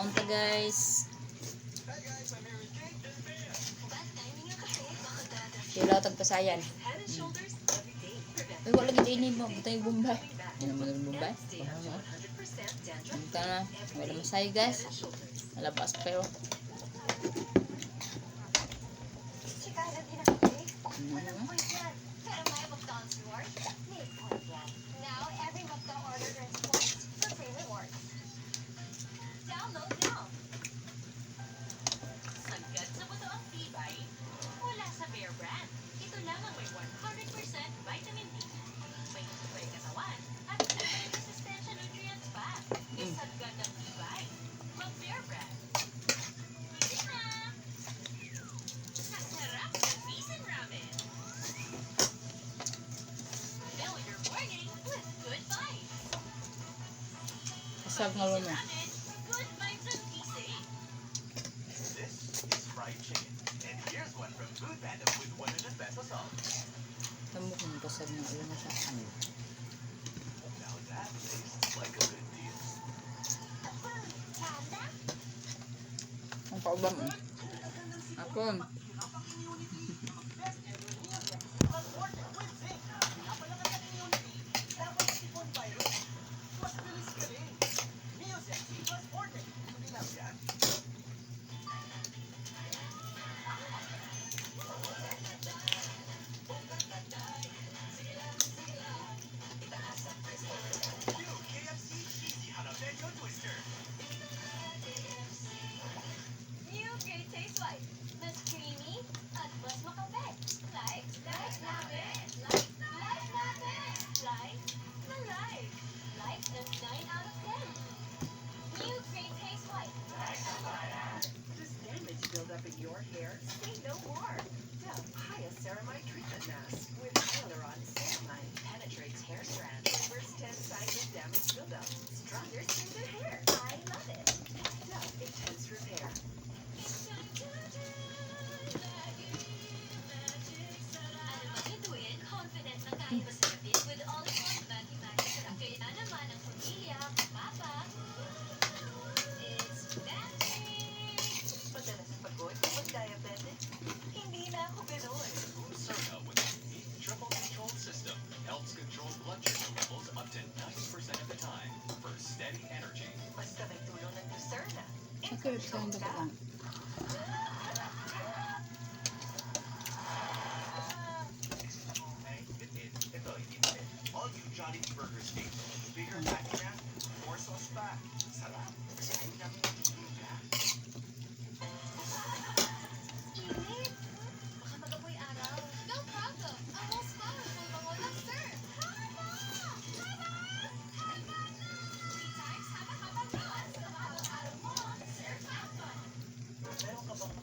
Kaunta guys. Sila tagpasayan. Uy, wala gid ini mo. Butay Bombay. Yan naman ang Bombay. Ito na. Wala masay guys. Malabas pero. Sag nga lo niya. Tamo kung pasag na ulo na siya. Ang paubang mo. Akon. Up in your hair, say no more. Dove Hyaceramide Treatment Mask with hyaluron-ceramide penetrates hair strands, reverse 10 signs of damage buildup, stronger smoother hair. I love it. Dove Intense Repair. Okay, it's kind of lang. All you Johnny Burgers fans, bigger patty wrap, more sauce back. Sarap. Kasi ay namin nagtitinda. Init! Baka mag-apoy araw. No problem. Ang most powerful bango ng sir. Haba! Haba! Haba na! 3 times haba-haba ron. Sa araw-araw mo, Sir Falcon. Meron ka bang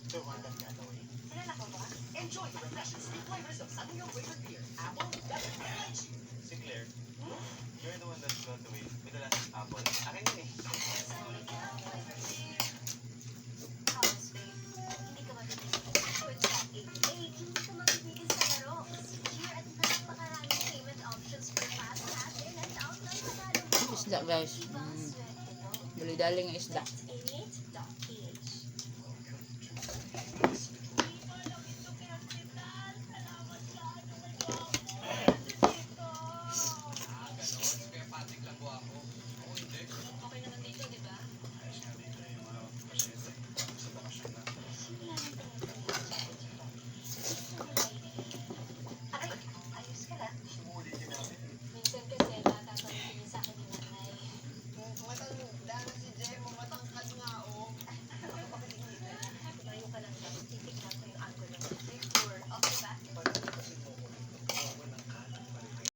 Rwandan gagawin? Kilala ko ba? Enjoy the refreshing sweet flavors of San Miguel flavored beer, apple, lemon, and lychee. Si Claire, you're the one that's got away with the last apple. Akin yun eh. Honestly, hindi ka mabibigil. With Top 88, hindi ka mabibigil sa laro. Secure at napakaraming payment options for fast cash in and out ng panalo mo. Isda guys. Dali-daling isda. That's 88.ph.